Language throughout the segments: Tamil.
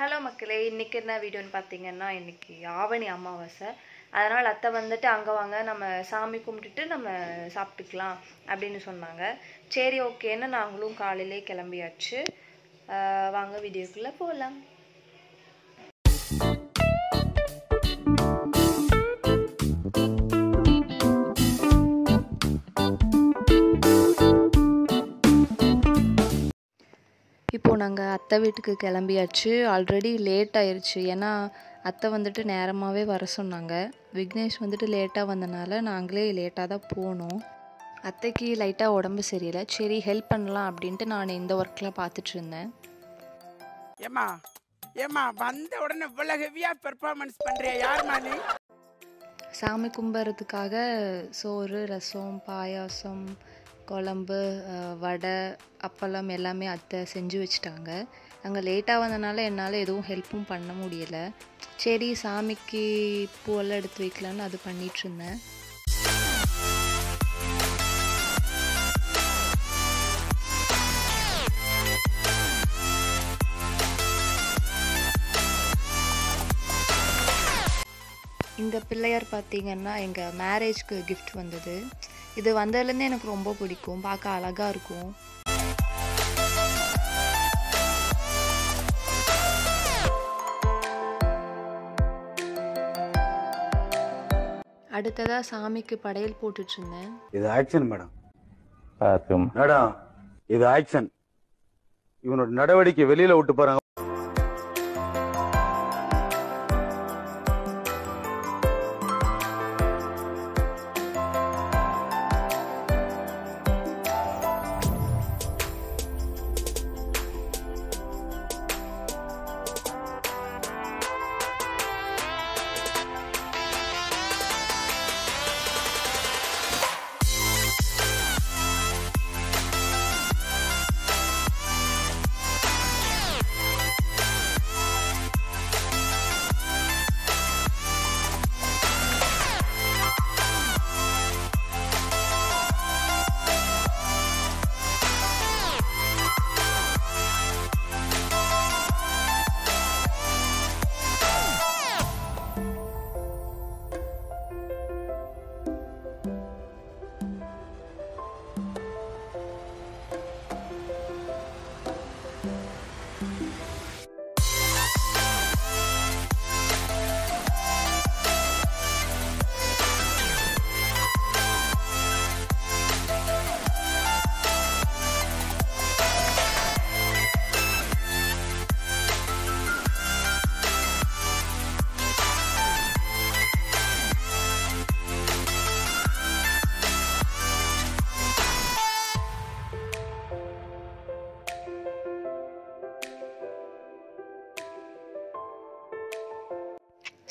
ஹலோ மக்களே, இன்றைக்கி என்ன வீடியோன்னு பார்த்தீங்கன்னா, இன்றைக்கி ஆவணி அமாவாசை. அதனால் அத்தை வந்துட்டு அங்கே வாங்க, நம்ம சாமி கும்பிட்டுட்டு நம்ம சாப்பிட்டுக்கலாம் அப்படின்னு சொன்னாங்க. சரி ஓகேன்னு நாங்களும் காலையிலே கிளம்பியாச்சு. வாங்க வீடியோக்குள்ளே போகலாம். இப்போது நாங்கள் அத்தை வீட்டுக்கு கிளம்பியாச்சு. ஆல்ரெடி லேட் ஆயிடுச்சு. ஏன்னா அத்தை வந்துட்டு நேரமாகவே வர சொன்னாங்க. விக்னேஷ் வந்துட்டு லேட்டாக வந்தனால நாங்களே லேட்டாக தான் போனோம். அத்தைக்கு லைட்டாக உடம்பு சரியில்லை. சரி ஹெல்ப் பண்ணலாம் அப்படின்ட்டு நான் இந்த ஒர்க்கில் பார்த்துட்டு இருந்தேன். ஏமா வந்த உடனே இவ்வளோ ஹெவியாக பெர்ஃபார்மன்ஸ் பண்ணுறியா? யாருமா நீ? சாமி கும்பிட்றதுக்காக சோறு, ரசம், பாயாசம், குழம்பு, வடை, அப்பளம் எல்லாமே அத்தை செஞ்சு வச்சுட்டாங்க. நாங்கள் லேட்டாக வந்தனால என்னால் எதுவும் ஹெல்ப்பும் பண்ண முடியலை. சரி சாமிக்கு பூவெல்லாம் எடுத்து வைக்கலான்னு அது பண்ணிகிட்ருந்தேன். இந்த பிள்ளையார் பார்த்திங்கன்னா எங்கள் மேரேஜ்க்கு கிஃப்ட் வந்தது. இது வந்ததுலேருந்தே எனக்கு ரொம்ப பிடிக்கும். பார்க்க அழகாக இருக்கும். அடுத்ததாக சாமிக்கு படையல் போட்டுட்டு இருந்தேன். இது ஆக்ஷன் மேடம். மேடம் இது ஆக்ஷன். இவனோட நடவடிக்கை வெளியில விட்டு போறாங்க.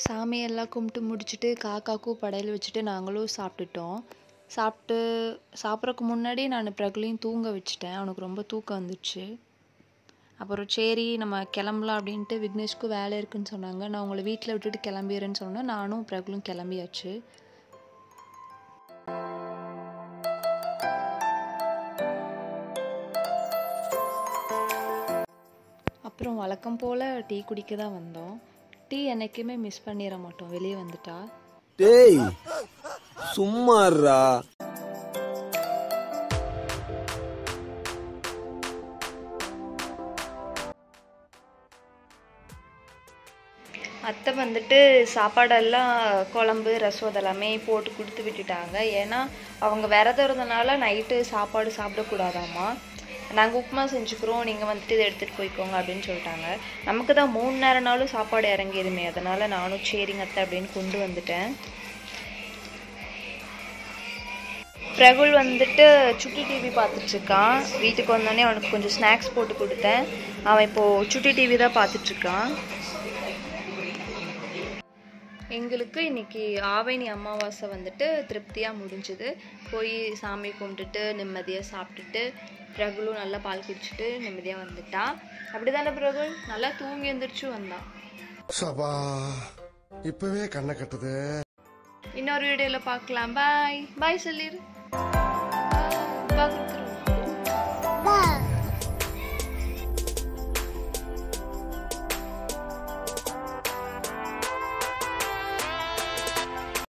சாமியெல்லாம் கும்பிட்டு முடிச்சுட்டு காக்காக்கும் படையல் வச்சுட்டு நாங்களும் சாப்பிட்டுட்டோம். சாப்பிட்றதுக்கு முன்னாடி நான் பிரகுலையும் தூங்க வச்சுட்டேன். அவனுக்கு ரொம்ப தூக்கம் வந்துடுச்சு. அப்புறம் சரி நம்ம கிளம்பலாம் அப்படின்ட்டு விக்னேஷ்க்கும் வேலை இருக்குதுன்னு சொன்னாங்க. நான் உங்களை வீட்டில் விட்டுட்டு கிளம்பிடுறேன்னு சொன்னேன். நானும் பிரகுலும் கிளம்பியாச்சு. அப்புறம் வழக்கம் போல் டீ குடிக்க தான் வந்தோம். டீ என்னைக்குமே மிஸ் பண்ணிட மாட்டோம் வெளியே வந்துட்டா. டேய் சும்மாறா. அத்தை வந்துட்டு சாப்பாடெல்லாம் குழம்பு, ரசம் அதெல்லாமே போட்டு கொடுத்து விட்டுட்டாங்க. ஏன்னா அவங்க விரதம் இருந்தனால நைட்டு சாப்பாடு சாப்பிடக்கூடாதாம்மா. நாங்கள் உப்புமா செஞ்சுக்கிறோம், நீங்கள் வந்துட்டு இதை எடுத்துகிட்டு போய்க்கோங்க அப்படின்னு சொல்லிட்டாங்க. நமக்கு தான் 3 நேரம்னாலும் சாப்பாடு இறங்கிடுமே. அதனால் நானும் சரிங்க அத்தை அப்படின்னு கொண்டு வந்துட்டேன். பிரகுல் வந்துட்டு சுட்டி டிவி பார்த்துட்ருக்கான். வீட்டுக்கு வந்தோடனே அவனுக்கு கொஞ்சம் ஸ்நாக்ஸ் போட்டு கொடுத்தேன். அவன் இப்போது சுட்டி டிவி தான் பார்த்துட்ருக்கான். எங்களுக்கு இன்றைக்கி ஆவணி அமாவாசை வந்துட்டு திருப்தியாக முடிஞ்சுது. போய் சாமி கும்பிட்டுட்டு நிம்மதியாக சாப்பிட்டுட்டு பிரகுலும் நல்லா பால் குடிச்சிட்டு நிம்மதியாக வந்துட்டான். அப்படி தானே பிரகுல்? நல்லா தூங்கி எழுந்திரிச்சு வந்தான். இப்பவே கண்ணை கட்டுது. இன்னொரு வீடியோவில் பார்க்கலாம். பாய் பாய் சொல்லிடு.